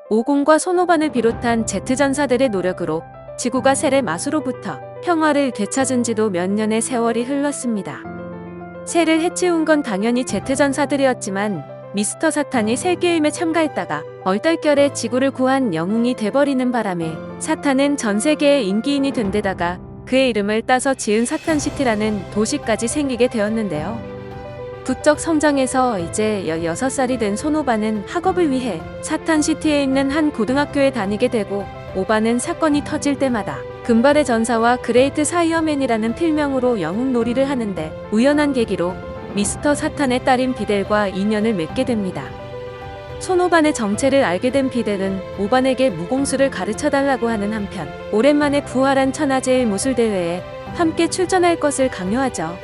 오공과 손오반을 비롯한 Z전사들의 노력으로 지구가 셀의 마수로부터 평화를 되찾은 지도 몇 년의 세월이 흘렀습니다. 셀을 해치운 건 당연히 Z전사들이었지만 미스터 사탄이 셀 게임에 참가했다가 얼떨결에 지구를 구한 영웅이 돼버리는 바람에 사탄은 전 세계의 인기인이 된 데다가 그의 이름을 따서 지은 사탄시티라는 도시까지 생기게 되었는데요. 부쩍 성장해서 이제 16살이 된 손오반은 학업을 위해 사탄시티에 있는 한 고등학교에 다니게 되고, 오반은 사건이 터질 때마다 금발의 전사와 그레이트 사이어맨이라는 필명으로 영웅놀이를 하는데 우연한 계기로 미스터 사탄의 딸인 비델과 인연을 맺게 됩니다. 손오반의 정체를 알게 된 비델은 오반에게 무공수를 가르쳐달라고 하는 한편 오랜만에 부활한 천하제일 무술대회에 함께 출전할 것을 강요하죠.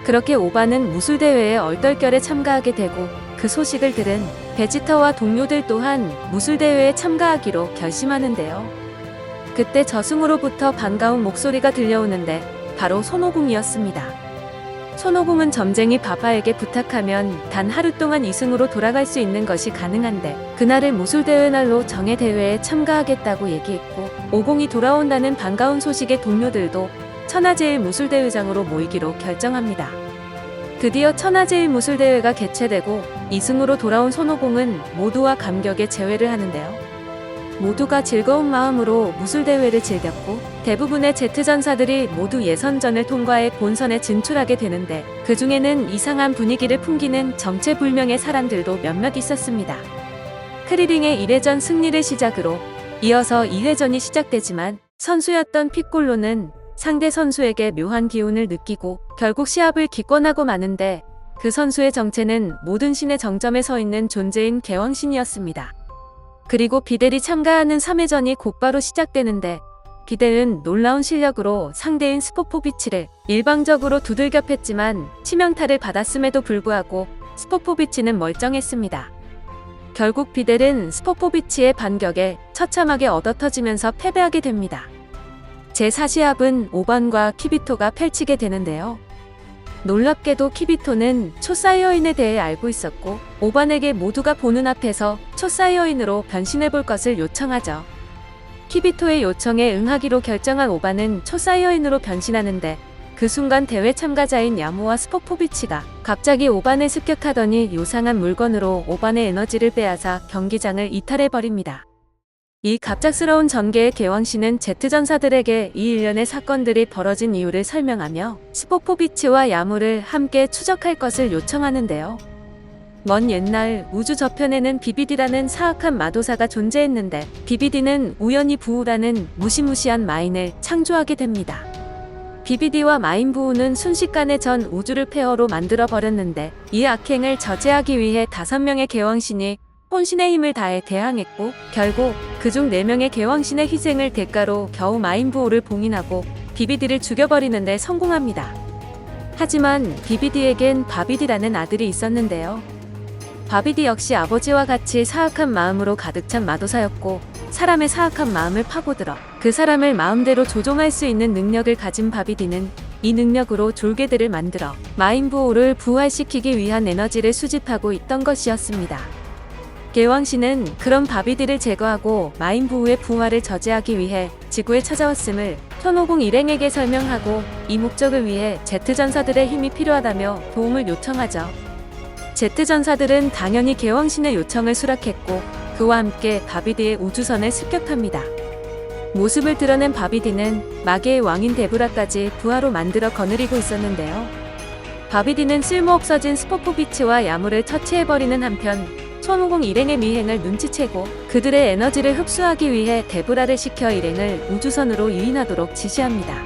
그렇게 오반은 무술대회에 얼떨결에 참가하게 되고, 그 소식을 들은 베지터와 동료들 또한 무술대회에 참가하기로 결심하는데요. 그때 저승으로부터 반가운 목소리가 들려오는데 바로 손오공이었습니다. 손오공은 점쟁이 바바에게 부탁하면 단 하루 동안 이승으로 돌아갈 수 있는 것이 가능한데 그날을 무술대회 날로 정해 대회에 참가하겠다고 얘기했고, 오공이 돌아온다는 반가운 소식에 동료들도 천하제일 무술대회장으로 모이기로 결정합니다. 드디어 천하제일 무술대회가 개최되고 이승으로 돌아온 손오공은 모두와 감격에 재회를 하는데요. 모두가 즐거운 마음으로 무술대회를 즐겼고 대부분의 Z전사들이 모두 예선전을 통과해 본선에 진출하게 되는데, 그 중에는 이상한 분위기를 풍기는 정체불명의 사람들도 몇몇 있었습니다. 크리링의 1회전 승리를 시작으로 이어서 2회전이 시작되지만 선수였던 피콜로는 상대 선수에게 묘한 기운을 느끼고 결국 시합을 기권하고 마는데, 그 선수의 정체는 모든 신의 정점에 서 있는 존재인 개왕신이었습니다. 그리고 비델이 참가하는 3회전이 곧바로 시작되는데, 비델은 놀라운 실력으로 상대인 스포포비치를 일방적으로 두들겨 팼지만 치명타를 받았음에도 불구하고 스포포비치는 멀쩡했습니다. 결국 비델은 스포포비치의 반격에 처참하게 얻어터지면서 패배하게 됩니다. 제4시합은 오반과 키비토가 펼치게 되는데요. 놀랍게도 키비토는 초사이어인에 대해 알고 있었고 오반에게 모두가 보는 앞에서 초사이어인으로 변신해볼 것을 요청하죠. 키비토의 요청에 응하기로 결정한 오반은 초사이어인으로 변신하는데, 그 순간 대회 참가자인 야모와 스포포비치가 갑자기 오반을 습격하더니 요상한 물건으로 오반의 에너지를 빼앗아 경기장을 이탈해버립니다. 이 갑작스러운 전개의 개왕신은 Z전사들에게 이 일련의 사건들이 벌어진 이유를 설명하며 스포포비치와 야무를 함께 추적할 것을 요청하는데요. 먼 옛날 우주 저편에는 비비디라는 사악한 마도사가 존재했는데, 비비디는 우연히 부우라는 무시무시한 마인을 창조하게 됩니다. 비비디와 마인 부우는 순식간에 전 우주를 폐허로 만들어 버렸는데, 이 악행을 저지하기 위해 5명의 개왕신이 혼신의 힘을 다해 대항했고, 결국 그중 4명의 개왕신의 희생을 대가로 겨우 마인부호를 봉인하고 비비디를 죽여버리는 데 성공합니다. 하지만 비비디에겐 바비디라는 아들이 있었는데요. 바비디 역시 아버지와 같이 사악한 마음으로 가득 찬 마도사였고, 사람의 사악한 마음을 파고들어 그 사람을 마음대로 조종할 수 있는 능력을 가진 바비디는 이 능력으로 졸개들을 만들어 마인부호를 부활시키기 위한 에너지를 수집하고 있던 것이었습니다. 개왕신은 그런 바비디를 제거하고 마인부우의 부활을 저지하기 위해 지구에 찾아왔음을 손오공 일행에게 설명하고, 이 목적을 위해 Z전사들의 힘이 필요하다며 도움을 요청하죠. Z전사들은 당연히 개왕신의 요청을 수락했고, 그와 함께 바비디의 우주선을 습격합니다. 모습을 드러낸 바비디는 마계의 왕인 데브라까지 부하로 만들어 거느리고 있었는데요. 바비디는 쓸모없어진 스포포비치와 야무를 처치해버리는 한편 손오공 일행의 미행을 눈치채고 그들의 에너지를 흡수하기 위해 데브라를 시켜 일행을 우주선으로 유인하도록 지시합니다.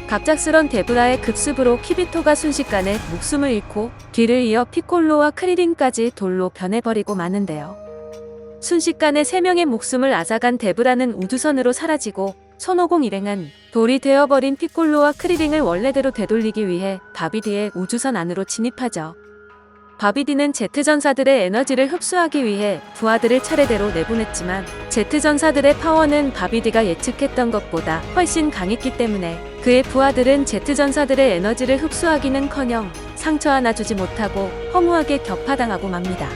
갑작스런 데브라의 급습으로 키비토가 순식간에 목숨을 잃고 뒤를 이어 피콜로와 크리링까지 돌로 변해버리고 마는데요. 순식간에 3명의 목숨을 앗아간 데브라는 우주선으로 사라지고, 손오공 일행은 돌이 되어버린 피콜로와 크리링을 원래대로 되돌리기 위해 바비디의 우주선 안으로 진입하죠. 바비디는 Z전사들의 에너지를 흡수하기 위해 부하들을 차례대로 내보냈지만 Z전사들의 파워는 바비디가 예측했던 것보다 훨씬 강했기 때문에 그의 부하들은 Z전사들의 에너지를 흡수하기는커녕 상처 하나 주지 못하고 허무하게 격파당하고 맙니다.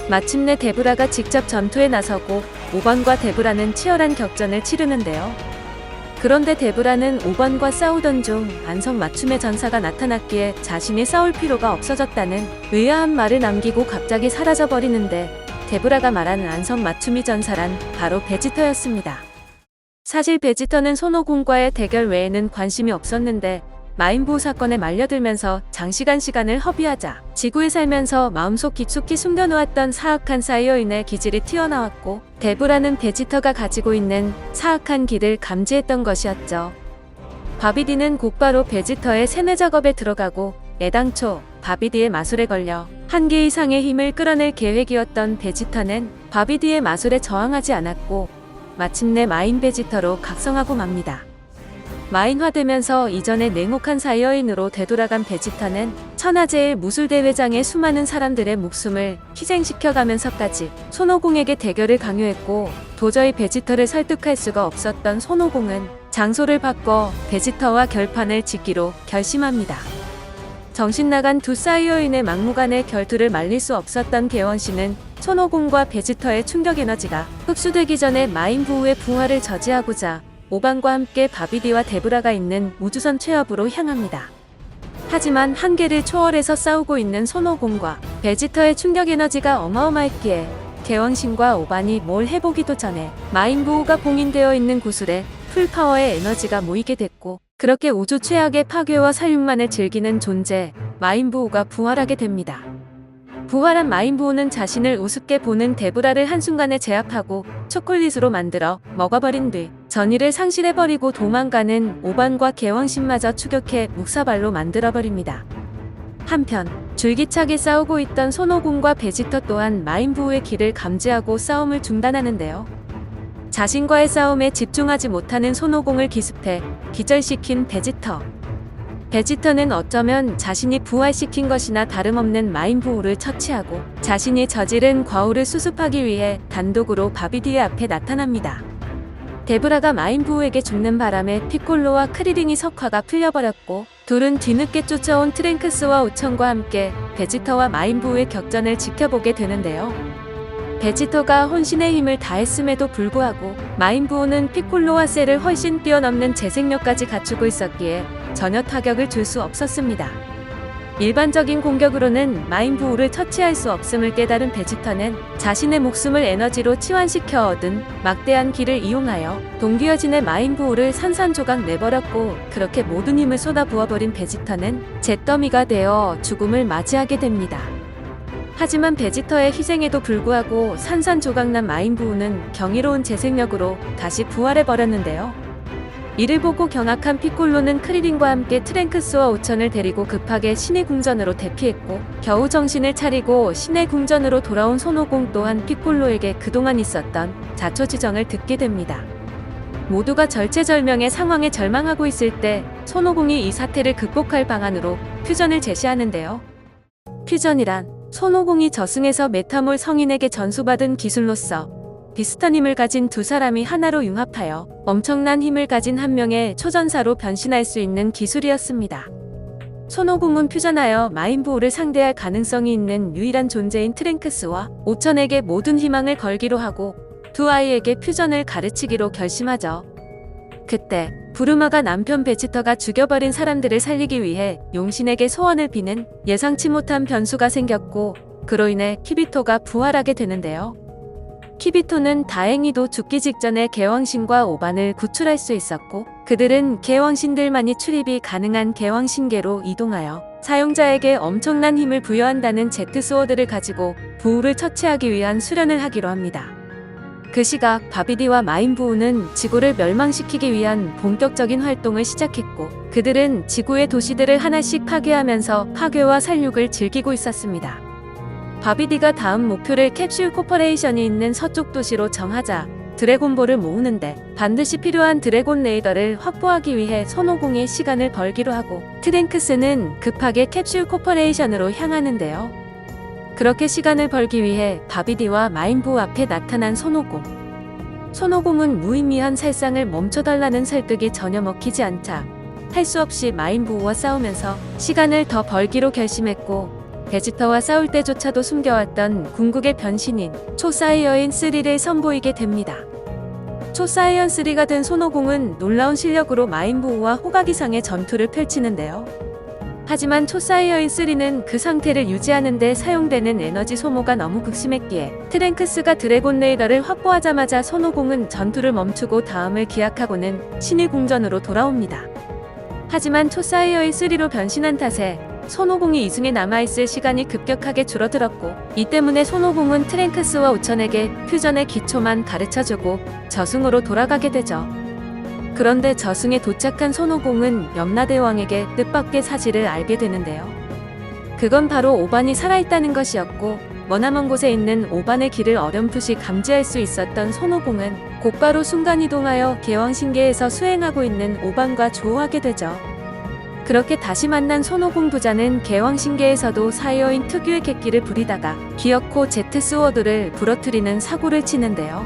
마침내 데브라가 직접 전투에 나서고 오번과 데브라는 치열한 격전을 치르는데요. 그런데 데브라는 오번과 싸우던 중 안성 맞춤의 전사가 나타났기에 자신이 싸울 필요가 없어졌다는 의아한 말을 남기고 갑자기 사라져버리는데, 데브라가 말하는 안성 맞춤이 전사란 바로 베지터였습니다. 사실 베지터는 손오공과의 대결 외에는 관심이 없었는데, 마인부호 사건에 말려들면서 장시간 시간을 허비하자 지구에 살면서 마음속 깊숙이 숨겨놓았던 사악한 사이어인의 기질이 튀어나왔고, 데브라는 베지터가 가지고 있는 사악한 기를 감지했던 것이었죠. 바비디는 곧바로 베지터의 세뇌 작업에 들어가고, 애당초 바비디의 마술에 걸려 한계 이상의 힘을 끌어낼 계획이었던 베지터는 바비디의 마술에 저항하지 않았고 마침내 마인 베지터로 각성하고 맙니다. 마인화되면서 이전의 냉혹한 사이어인으로 되돌아간 베지터는 천하제일 무술대회장의 수많은 사람들의 목숨을 희생시켜가면서까지 손오공에게 대결을 강요했고, 도저히 베지터를 설득할 수가 없었던 손오공은 장소를 바꿔 베지터와 결판을 짓기로 결심합니다. 정신나간 두 사이어인의 막무가내 결투를 말릴 수 없었던 개원씨는 손오공과 베지터의 충격 에너지가 흡수되기 전에 마인부호의 부활을 저지하고자 오반과 함께 바비디와 데브라가 있는 우주선 최협으로 향합니다. 하지만 한계를 초월해서 싸우고 있는 손오공과 베지터의 충격 에너지가 어마어마했기에 개원신과 오반이 뭘 해보기도 전에 마인부호가 봉인되어 있는 구슬에 풀파워의 에너지가 모이게 됐고, 그렇게 우주 최악의 파괴와 살육만을 즐기는 존재 마인부호가 부활하게 됩니다. 부활한 마인부호는 자신을 우습게 보는 데브라를 한순간에 제압하고 초콜릿으로 만들어 먹어버린 뒤 전의를 상실해버리고 도망가는 오반과 개왕신마저 추격해 묵사발로 만들어버립니다. 한편 줄기차게 싸우고 있던 손오공과 베지터 또한 마인부호의 길을 감지하고 싸움을 중단하는데요. 자신과의 싸움에 집중하지 못하는 손오공을 기습해 기절시킨 베지터. 베지터는 어쩌면 자신이 부활시킨 것이나 다름없는 마인부호를 처치하고 자신이 저지른 과오를 수습하기 위해 단독으로 바비디의 앞에 나타납니다. 데브라가 마인부호에게 죽는 바람에 피콜로와 크리링이 석화가 풀려버렸고, 둘은 뒤늦게 쫓아온 트랭크스와 오천과 함께 베지터와 마인부호의 격전을 지켜보게 되는데요. 베지터가 혼신의 힘을 다했음에도 불구하고 마인부호는 피콜로와 셀을 훨씬 뛰어넘는 재생력까지 갖추고 있었기에 전혀 타격을 줄 수 없었습니다. 일반적인 공격으로는 마인부호를 처치할 수 없음을 깨달은 베지터는 자신의 목숨을 에너지로 치환시켜 얻은 막대한 기를 이용하여 동기어진의 마인부호를 산산조각 내버렸고, 그렇게 모든 힘을 쏟아부어버린 베지터는 잿더미가 되어 죽음을 맞이하게 됩니다. 하지만 베지터의 희생에도 불구하고 산산조각난 마인부호는 경이로운 재생력으로 다시 부활해버렸는데요. 이를 보고 경악한 피콜로는 크리링과 함께 트랭크스와 오천을 데리고 급하게 신의 궁전으로 대피했고, 겨우 정신을 차리고 신의 궁전으로 돌아온 손오공 또한 피콜로에게 그동안 있었던 자초지정을 듣게 됩니다. 모두가 절체절명의 상황에 절망하고 있을 때 손오공이 이 사태를 극복할 방안으로 퓨전을 제시하는데요. 퓨전이란 손오공이 저승에서 메타몰 성인에게 전수받은 기술로서 비슷한 힘을 가진 두 사람이 하나로 융합하여 엄청난 힘을 가진 한 명의 초전사로 변신할 수 있는 기술이었습니다. 손오공은 퓨전하여 마인부호를 상대할 가능성이 있는 유일한 존재인 트랭크스와 오천에게 모든 희망을 걸기로 하고 두 아이에게 퓨전을 가르치기로 결심하죠. 그때 부르마가 남편 베지터가 죽여버린 사람들을 살리기 위해 용신에게 소원을 비는 예상치 못한 변수가 생겼고, 그로 인해 키비토가 부활하게 되는데요. 키비토는 다행히도 죽기 직전에 개왕신과 오반을 구출할 수 있었고, 그들은 개왕신들만이 출입이 가능한 개왕신계로 이동하여 사용자에게 엄청난 힘을 부여한다는 제트스워드를 가지고 부우를 처치하기 위한 수련을 하기로 합니다. 그 시각 바비디와 마인부호는 지구를 멸망시키기 위한 본격적인 활동을 시작했고, 그들은 지구의 도시들을 하나씩 파괴하면서 파괴와 살육을 즐기고 있었습니다. 바비디가 다음 목표를 캡슐 코퍼레이션이 있는 서쪽 도시로 정하자 드래곤볼을 모으는데 반드시 필요한 드래곤 레이더를 확보하기 위해 손오공이 시간을 벌기로 하고, 트랭크스는 급하게 캡슐 코퍼레이션으로 향하는데요. 그렇게 시간을 벌기 위해 바비디와 마인부호 앞에 나타난 손오공. 손오공은 무의미한 살상을 멈춰달라는 설득이 전혀 먹히지 않자 할 수 없이 마인부호와 싸우면서 시간을 더 벌기로 결심했고, 베지터와 싸울 때조차도 숨겨왔던 궁극의 변신인 초사이어인 3를 선보이게 됩니다. 초사이언 3가 된 손오공은 놀라운 실력으로 마인부우와 호각이상의 전투를 펼치는데요. 하지만 초사이어인 3는 그 상태를 유지하는 데 사용되는 에너지 소모가 너무 극심했기에 트랭크스가 드래곤 레이더를 확보하자마자 손오공은 전투를 멈추고 다음을 기약하고는 신의 궁전으로 돌아옵니다. 하지만 초사이어인 3로 변신한 탓에 손오공이 이승에 남아있을 시간이 급격하게 줄어들었고, 이 때문에 손오공은 트랭크스와 오천에게 퓨전의 기초만 가르쳐주고 저승으로 돌아가게 되죠. 그런데 저승에 도착한 손오공은 염라대왕에게 뜻밖의 사실을 알게 되는데요. 그건 바로 오반이 살아있다는 것이었고, 머나먼 곳에 있는 오반의 길을 어렴풋이 감지할 수 있었던 손오공은 곧바로 순간이동하여 개왕신계에서 수행하고 있는 오반과 조우하게 되죠. 그렇게 다시 만난 손오공 부자는 개왕신계에서도 사이어인 특유의 객기를 부리다가 기어코 제트 스워드를 부러뜨리는 사고를 치는데요.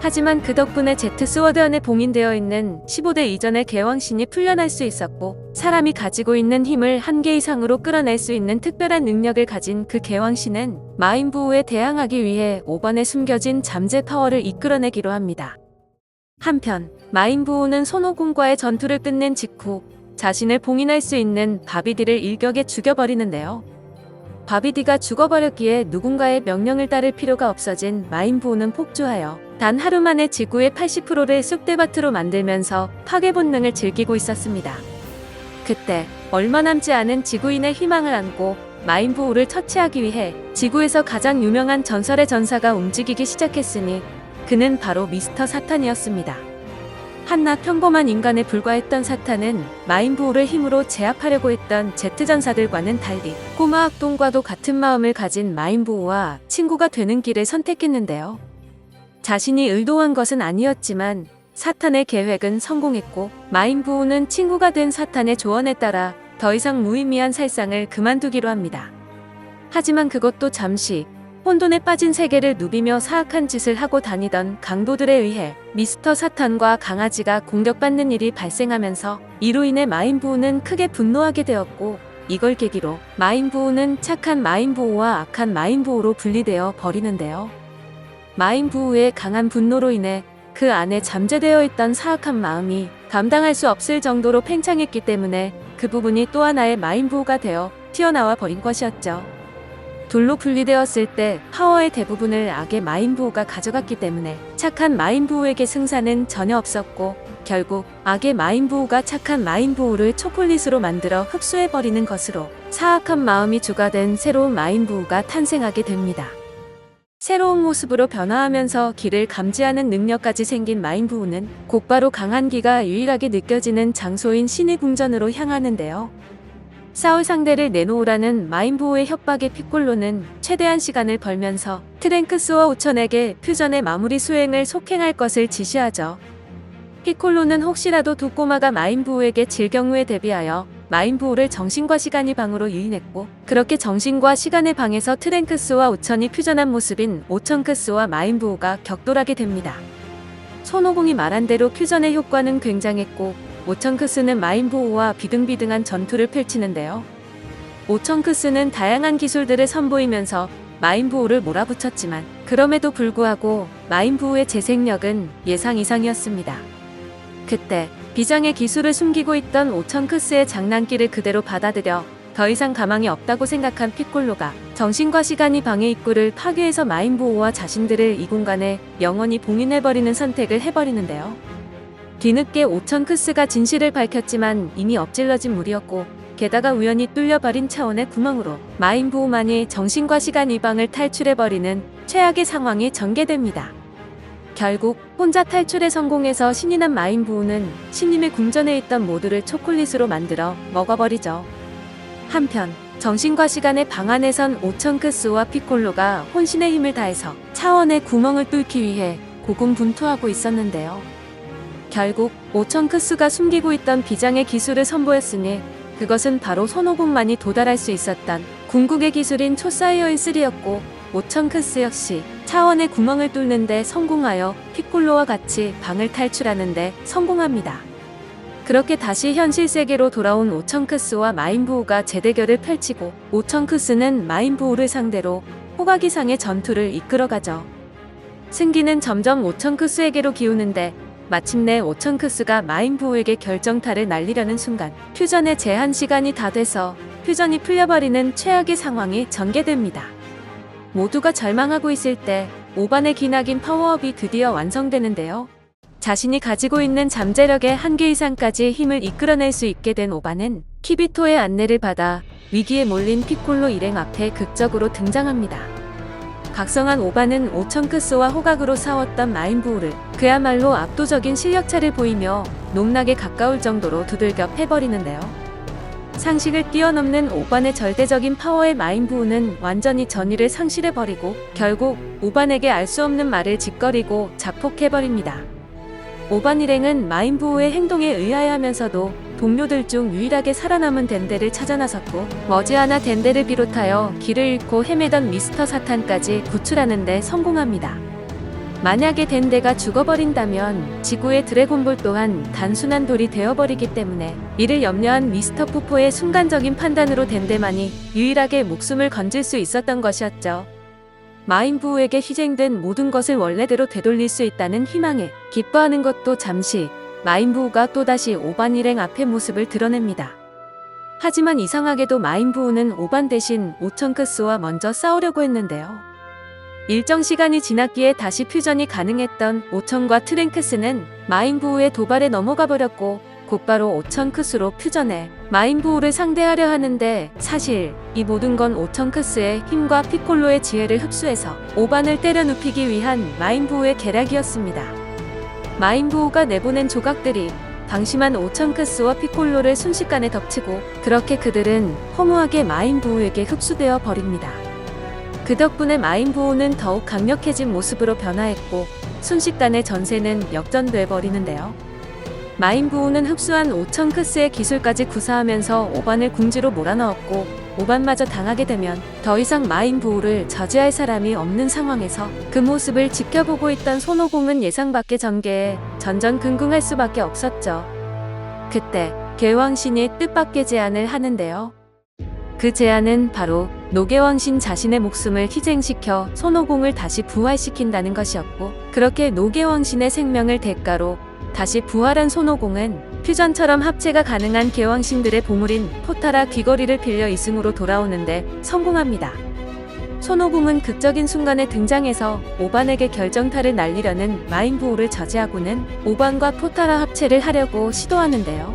하지만 그 덕분에 제트 스워드 안에 봉인되어 있는 15대 이전의 개왕신이 풀려날 수 있었고, 사람이 가지고 있는 힘을 한계 이상으로 끌어낼 수 있는 특별한 능력을 가진 그 개왕신은 마인부우에 대항하기 위해 오반에 숨겨진 잠재 파워를 이끌어내기로 합니다. 한편 마인부우는 손오공과의 전투를 끝낸 직후 자신을 봉인할 수 있는 바비디를 일격에 죽여버리는데요. 바비디가 죽어버렸기에 누군가의 명령을 따를 필요가 없어진 마인부우는 폭주하여 단 하루 만에 지구의 80%를 쑥대밭으로 만들면서 파괴 본능을 즐기고 있었습니다. 그때 얼마 남지 않은 지구인의 희망을 안고 마인부우를 처치하기 위해 지구에서 가장 유명한 전설의 전사가 움직이기 시작했으니 그는 바로 미스터 사탄이었습니다. 한낱 평범한 인간에 불과했던 사탄은 마인부우를 힘으로 제압하려고 했던 제트전사들과는 달리 꼬마 악동과도 같은 마음을 가진 마인부우와 친구가 되는 길을 선택했는데요. 자신이 의도한 것은 아니었지만 사탄의 계획은 성공했고, 마인부우는 친구가 된 사탄의 조언에 따라 더 이상 무의미한 살상을 그만두기로 합니다. 하지만 그것도 잠시, 혼돈에 빠진 세계를 누비며 사악한 짓을 하고 다니던 강도들에 의해 미스터 사탄과 강아지가 공격받는 일이 발생하면서 이로 인해 마인부우는 크게 분노하게 되었고, 이걸 계기로 마인부우는 착한 마인부우와 악한 마인부우로 분리되어 버리는데요. 마인부우의 강한 분노로 인해 그 안에 잠재되어 있던 사악한 마음이 감당할 수 없을 정도로 팽창했기 때문에 그 부분이 또 하나의 마인부우가 되어 튀어나와 버린 것이었죠. 돌로 분리되었을 때 파워의 대부분을 악의 마인부우가 가져갔기 때문에 착한 마인부우에게 승산은 전혀 없었고, 결국 악의 마인부우가 착한 마인부우를 초콜릿으로 만들어 흡수해버리는 것으로 사악한 마음이 주가 된 새로운 마인부우가 탄생하게 됩니다. 새로운 모습으로 변화하면서 기를 감지하는 능력까지 생긴 마인부우는 곧바로 강한 기가 유일하게 느껴지는 장소인 신의 궁전으로 향하는데요. 싸울 상대를 내놓으라는 마인부우의 협박에 피콜로는 최대한 시간을 벌면서 트랭크스와 오천에게 퓨전의 마무리 수행을 속행할 것을 지시하죠. 피콜로는 혹시라도 두 꼬마가 마인부우에게 질 경우에 대비하여 마인부우를 정신과 시간의 방으로 유인했고, 그렇게 정신과 시간의 방에서 트랭크스와 오천이 퓨전한 모습인 오천크스와 마인부우가 격돌하게 됩니다. 손오공이 말한 대로 퓨전의 효과는 굉장했고, 오천크스는 마인부우와 비등비등한 전투를 펼치는데요. 오천크스는 다양한 기술들을 선보이면서 마인부우를 몰아붙였지만 그럼에도 불구하고 마인부우의 재생력은 예상 이상이었습니다. 그때 비장의 기술을 숨기고 있던 오천크스의 장난기를 그대로 받아들여 더 이상 가망이 없다고 생각한 피콜로가 정신과 시간이 방해 입구를 파괴해서 마인부우와 자신들을 이 공간에 영원히 봉인해버리는 선택을 해버리는데요. 뒤늦게 오천크스가 진실을 밝혔지만 이미 엎질러진 물이었고, 게다가 우연히 뚫려버린 차원의 구멍으로 마인부우만이 정신과 시간 이방을 탈출해버리는 최악의 상황이 전개됩니다. 결국 혼자 탈출에 성공해서 신이 난 마인부우는 신님의 궁전에 있던 모두를 초콜릿으로 만들어 먹어버리죠. 한편 정신과 시간의 방 안에선 오천크스와 피콜로가 혼신의 힘을 다해서 차원의 구멍을 뚫기 위해 고군분투하고 있었는데요. 결국 오천크스가 숨기고 있던 비장의 기술을 선보였으니 그것은 바로 손오공만이 도달할 수 있었던 궁극의 기술인 초사이어인 3였고, 오천크스 역시 차원의 구멍을 뚫는데 성공하여 피콜로와 같이 방을 탈출하는데 성공합니다. 그렇게 다시 현실 세계로 돌아온 오천크스와 마인부호가 재대결을 펼치고 오천크스는 마인부호를 상대로 호각이상의 전투를 이끌어가죠. 승기는 점점 오천크스에게로 기우는데 마침내 오천크스가 마인부호에게 결정타를 날리려는 순간 퓨전의 제한 시간이 다 돼서 퓨전이 풀려버리는 최악의 상황이 전개됩니다. 모두가 절망하고 있을 때 오반의 기나긴 파워업이 드디어 완성되는데요. 자신이 가지고 있는 잠재력의 한계 이상까지 힘을 이끌어낼 수 있게 된 오반은 키비토의 안내를 받아 위기에 몰린 피콜로 일행 앞에 극적으로 등장합니다. 각성한 오반은 오천크스와 호각으로 싸웠던 마인부호를 그야말로 압도적인 실력차를 보이며 농락에 가까울 정도로 두들겨 패버리는데요. 상식을 뛰어넘는 오반의 절대적인 파워의 마인부호는 완전히 전의를 상실해버리고 결국 오반에게 알 수 없는 말을 짓거리고 자폭해버립니다. 오반 일행은 마인부호의 행동에 의아해하면서도 동료들 중 유일하게 살아남은 덴데를 찾아 나섰고 머지않아 덴데를 비롯하여 길을 잃고 헤매던 미스터 사탄까지 구출하는 데 성공합니다. 만약에 덴데가 죽어버린다면 지구의 드래곤볼 또한 단순한 돌이 되어버리기 때문에 이를 염려한 미스터 푸포의 순간적인 판단으로 덴데만이 유일하게 목숨을 건질 수 있었던 것이었죠. 마인부호에게 희생된 모든 것을 원래대로 되돌릴 수 있다는 희망에 기뻐하는 것도 잠시 마인부호가 또다시 오반 일행 앞의 모습을 드러냅니다. 하지만 이상하게도 마인부호는 오반 대신 오천크스와 먼저 싸우려고 했는데요. 일정 시간이 지났기에 다시 퓨전이 가능했던 오천과 트랭크스는 마인부호의 도발에 넘어가 버렸고 곧바로 오천크스로 퓨전해 마인부호를 상대하려 하는데 사실 이 모든 건 오천크스의 힘과 피콜로의 지혜를 흡수해서 오반을 때려 눕히기 위한 마인부호의 계략이었습니다. 마인부호가 내보낸 조각들이 방심한 오천크스와 피콜로를 순식간에 덮치고 그렇게 그들은 허무하게 마인부호에게 흡수되어 버립니다. 그 덕분에 마인부호는 더욱 강력해진 모습으로 변화했고 순식간에 전세는 역전돼 버리는데요. 마인부호는 흡수한 오천크스의 기술까지 구사하면서 오반을 궁지로 몰아넣었고 오반마저 당하게 되면 더 이상 마인부호를 저지할 사람이 없는 상황에서 그 모습을 지켜보고 있던 손오공은 예상 밖의 전개에 전전긍긍할 수밖에 없었죠. 그때 괴왕신이 뜻밖의 제안을 하는데요. 그 제안은 바로 노괴왕신 자신의 목숨을 희생시켜 손오공을 다시 부활시킨다는 것이었고 그렇게 노괴왕신의 생명을 대가로 다시 부활한 손오공은 퓨전처럼 합체가 가능한 괴왕신들의 보물인 포타라 귀걸이를 빌려 이승으로 돌아오는데 성공합니다. 손오공은 극적인 순간에 등장해서 오반에게 결정타를 날리려는 마인부호를 저지하고는 오반과 포타라 합체를 하려고 시도하는데요.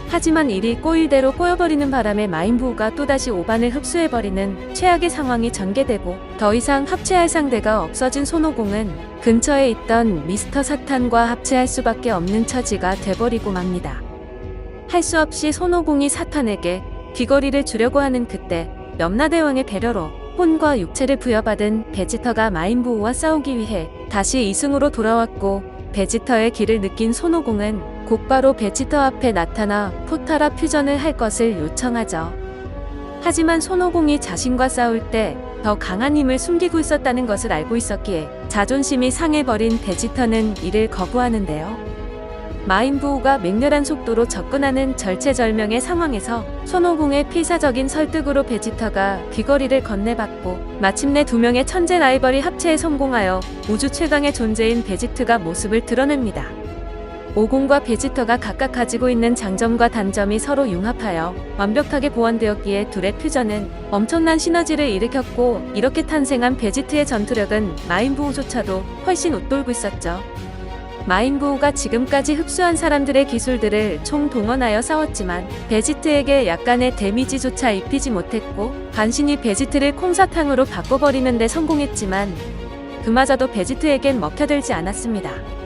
하지만 일이 꼬일대로 꼬여버리는 바람에 마인부호가 또다시 오반을 흡수해버리는 최악의 상황이 전개되고 더 이상 합체할 상대가 없어진 손오공은 근처에 있던 미스터 사탄과 합체할 수밖에 없는 처지가 돼버리고 맙니다. 할 수 없이 손오공이 사탄에게 귀걸이를 주려고 하는 그때 염라대왕의 배려로 혼과 육체를 부여받은 베지터가 마인부호와 싸우기 위해 다시 이승으로 돌아왔고 베지터의 길을 느낀 손오공은 곧바로 베지터 앞에 나타나 포타라 퓨전을 할 것을 요청하죠. 하지만 손오공이 자신과 싸울 때 더 강한 힘을 숨기고 있었다는 것을 알고 있었기에 자존심이 상해버린 베지터는 이를 거부하는데요. 마인부호가 맹렬한 속도로 접근하는 절체절명의 상황에서 손오공의 필사적인 설득으로 베지터가 귀걸이를 건네받고 마침내 두 명의 천재 라이벌이 합체에 성공하여 우주 최강의 존재인 베지트가 모습을 드러냅니다. 오공과 베지터가 각각 가지고 있는 장점과 단점이 서로 융합하여 완벽하게 보완되었기에 둘의 퓨전은 엄청난 시너지를 일으켰고 이렇게 탄생한 베지트의 전투력은 마인부호조차도 훨씬 웃돌고 있었죠. 마인부호가 지금까지 흡수한 사람들의 기술들을 총동원하여 싸웠지만 베지트에게 약간의 데미지조차 입히지 못했고 간신히 베지트를 콩사탕으로 바꿔버리는 데 성공했지만 그마저도 베지트에겐 먹혀들지 않았습니다.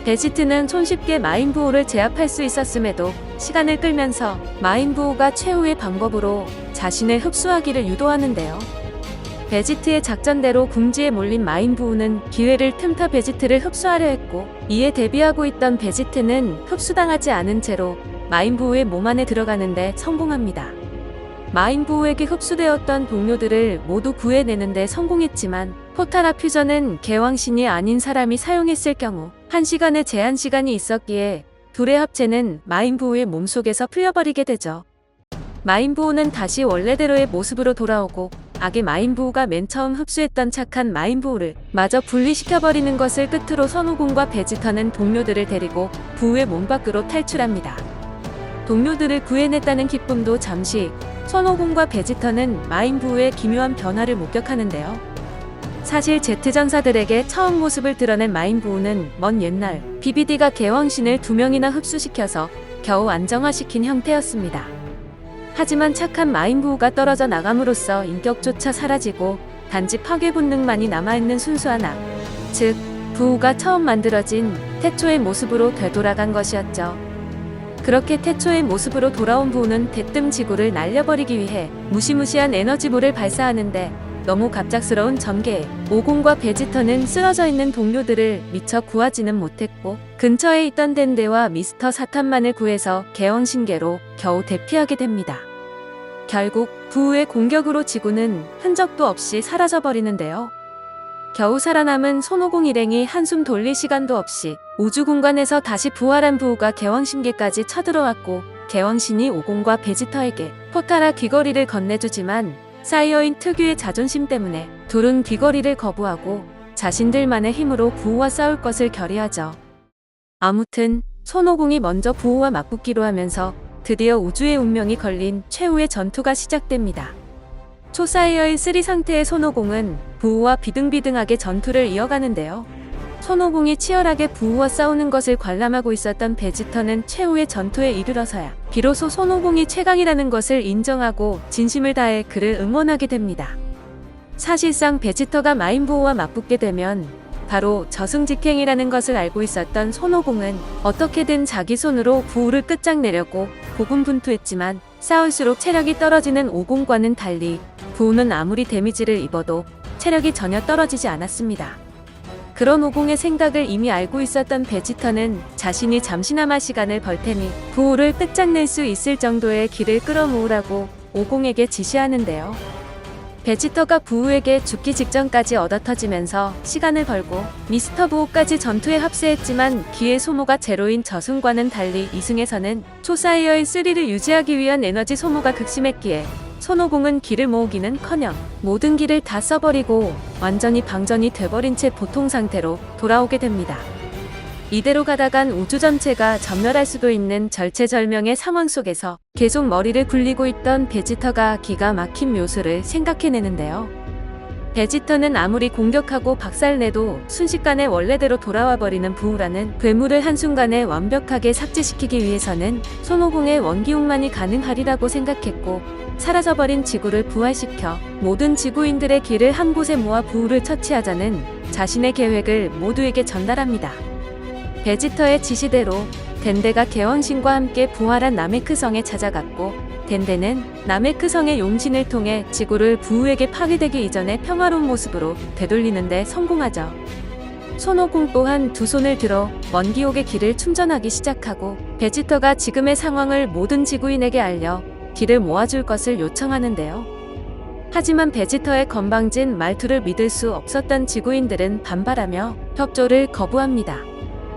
베지트는 손쉽게 마인부호를 제압할 수 있었음에도 시간을 끌면서 마인부호가 최후의 방법으로 자신을 흡수하기를 유도하는데요. 베지트의 작전대로 궁지에 몰린 마인부호는 기회를 틈타 베지트를 흡수하려 했고 이에 대비하고 있던 베지트는 흡수당하지 않은 채로 마인부호의 몸 안에 들어가는데 성공합니다. 마인부호에게 흡수되었던 동료들을 모두 구해내는데 성공했지만 포타라 퓨전은 개왕신이 아닌 사람이 사용했을 경우 1시간의 제한 시간이 있었기에 둘의 합체는 마인부호의 몸속에서 풀려버리게 되죠. 마인부호는 다시 원래대로의 모습으로 돌아오고 악의 마인부호가 맨 처음 흡수했던 착한 마인부호를 마저 분리시켜버리는 것을 끝으로 손오공과 베지터는 동료들을 데리고 부호의 몸 밖으로 탈출합니다. 동료들을 구해냈다는 기쁨도 잠시, 손오공과 베지터는 마인부호의 기묘한 변화를 목격하는데요. 사실 제트전사들에게 처음 모습을 드러낸 마인부호는 먼 옛날 BBD가 개왕신을 2명이나 흡수시켜서 겨우 안정화시킨 형태였습니다. 하지만 착한 마인부호가 떨어져 나감으로써 인격조차 사라지고 단지 파괴 본능만이 남아있는 순수한 악, 즉 부호가 처음 만들어진 태초의 모습으로 되돌아간 것이었죠. 그렇게 태초의 모습으로 돌아온 부호는 대뜸 지구를 날려버리기 위해 무시무시한 에너지볼을 발사하는데 너무 갑작스러운 전개에 오공과 베지터는 쓰러져 있는 동료들을 미처 구하지는 못했고 근처에 있던 덴데와 미스터 사탄만을 구해서 개왕신계로 겨우 대피하게 됩니다. 결국 부호의 공격으로 지구는 흔적도 없이 사라져버리는데요. 겨우 살아남은 손오공 일행이 한숨 돌릴 시간도 없이 우주 공간에서 다시 부활한 부호가 개왕신계까지 쳐들어왔고 개왕신이 오공과 베지터에게 포타라 귀걸이를 건네주지만 사이어인 특유의 자존심 때문에 둘은 귀걸이를 거부하고 자신들만의 힘으로 부호와 싸울 것을 결의하죠. 아무튼 손오공이 먼저 부호와 맞붙기로 하면서 드디어 우주의 운명이 걸린 최후의 전투가 시작됩니다. 초사이어인 3 상태의 손오공은 부호와 비등비등하게 전투를 이어가는데요. 손오공이 치열하게 부호와 싸우는 것을 관람하고 있었던 베지터는 최후의 전투에 이르러서야 비로소 손오공이 최강이라는 것을 인정하고 진심을 다해 그를 응원하게 됩니다. 사실상 베지터가 마인부호와 맞붙게 되면 바로 저승직행이라는 것을 알고 있었던 손오공은 어떻게든 자기 손으로 부호를 끝장내려고 고군분투했지만 싸울수록 체력이 떨어지는 오공과는 달리 부호는 아무리 데미지를 입어도 체력이 전혀 떨어지지 않았습니다. 그런 오공의 생각을 이미 알고 있었던 베지터는 자신이 잠시나마 시간을 벌 테니 부호를 끝장낼 수 있을 정도의 기를 끌어모으라고 오공에게 지시하는데요. 베지터가 부호에게 죽기 직전까지 얻어터지면서 시간을 벌고 미스터 부호까지 전투에 합세했지만 기의 소모가 제로인 저승과는 달리 이승에서는 초사이어의 3를 유지하기 위한 에너지 소모가 극심했기에 손오공은 기를 모으기는커녕 모든 기를 다 써버리고 완전히 방전이 돼버린 채 보통 상태로 돌아오게 됩니다. 이대로 가다간 우주 전체가 전멸할 수도 있는 절체절명의 상황 속에서 계속 머리를 굴리고 있던 베지터가 기가 막힌 묘수를 생각해내는데요. 베지터는 아무리 공격하고 박살내도 순식간에 원래대로 돌아와 버리는 부호라는 괴물을 한순간에 완벽하게 삭제시키기 위해서는 손오공의 원기용만이 가능하리라고 생각했고 사라져버린 지구를 부활시켜 모든 지구인들의 기를 한 곳에 모아 부호를 처치하자는 자신의 계획을 모두에게 전달합니다. 베지터의 지시대로 덴데가 개왕신과 함께 부활한 나메크성에 찾아갔고 덴데는 나메크성의 용신을 통해 지구를 부호에게 파괴되기 이전의 평화로운 모습으로 되돌리는 데 성공하죠. 손오공 또한 두 손을 들어 원기옥의 기를 충전하기 시작하고 베지터가 지금의 상황을 모든 지구인에게 알려 기를 모아줄 것을 요청하는데요. 하지만 베지터의 건방진 말투를 믿을 수 없었던 지구인들은 반발하며 협조를 거부합니다.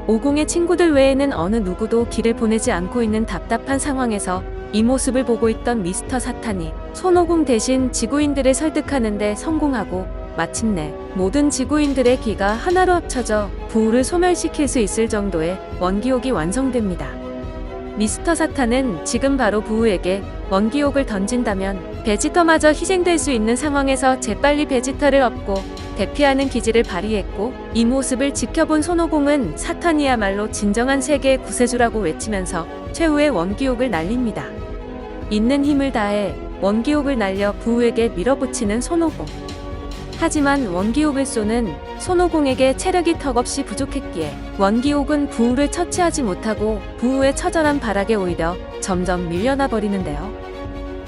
오공의 친구들 외에는 어느 누구도 기를 보내지 않고 있는 답답한 상황에서 이 모습을 보고 있던 미스터 사탄이 손오공 대신 지구인들을 설득하는데 성공하고 마침내 모든 지구인들의 기가 하나로 합쳐져 부호를 소멸시킬 수 있을 정도의 원기옥이 완성됩니다. 미스터 사탄은 지금 바로 부호에게 원기옥을 던진다면 베지터마저 희생될 수 있는 상황에서 재빨리 베지터를 업고 대피하는 기지를 발휘했고 이 모습을 지켜본 손오공은 사탄이야말로 진정한 세계의 구세주라고 외치면서 최후의 원기옥을 날립니다. 있는 힘을 다해 원기옥을 날려 부호에게 밀어붙이는 손오공. 하지만 원기옥을 쏘는 손오공에게 체력이 턱없이 부족했기에 원기옥은 부호를 처치하지 못하고 부호의 처절한 발악에 오히려 점점 밀려나 버리는데요.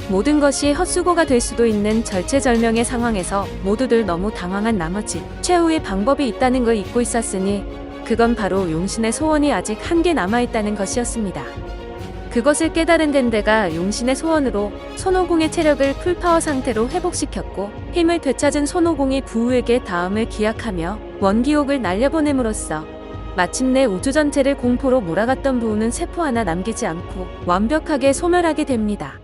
모든 것이 헛수고가 될 수도 있는 절체절명의 상황에서 모두들 너무 당황한 나머지 최후의 방법이 있다는 걸 잊고 있었으니 그건 바로 용신의 소원이 아직 한 개 남아있다는 것이었습니다. 그것을 깨달은 덴데가 용신의 소원으로 손오공의 체력을 풀파워 상태로 회복시켰고 힘을 되찾은 손오공이 부호에게 다음을 기약하며 원기옥을 날려보냄으로써 마침내 우주 전체를 공포로 몰아갔던 부우는 세포 하나 남기지 않고 완벽하게 소멸하게 됩니다.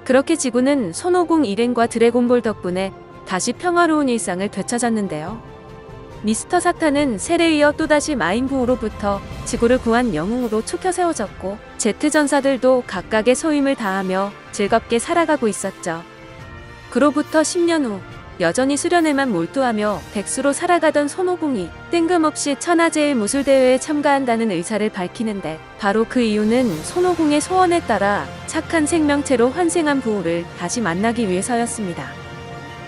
그렇게 지구는 손오공 일행과 드래곤볼 덕분에 다시 평화로운 일상을 되찾았는데요. 미스터 사탄은 셀에 이어 또다시 마인부우로부터 지구를 구한 영웅으로 추켜 세워졌고, 제트 전사들도 각각의 소임을 다하며 즐겁게 살아가고 있었죠. 그로부터 10년 후, 여전히 수련에만 몰두하며 백수로 살아가던 손오공이 뜬금없이 천하제일 무술대회에 참가한다는 의사를 밝히는데, 바로 그 이유는 손오공의 소원에 따라 착한 생명체로 환생한 부우를 다시 만나기 위해서였습니다.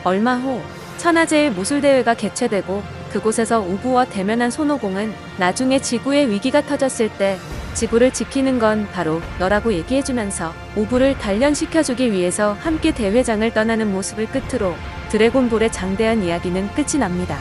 얼마 후 천하제일 무술대회가 개최되고, 그곳에서 우부와 대면한 손오공은 나중에 지구에 위기가 터졌을 때 지구를 지키는 건 바로 너라고 얘기해주면서 우부를 단련시켜주기 위해서 함께 대회장을 떠나는 모습을 끝으로 드래곤볼의 장대한 이야기는 끝이 납니다.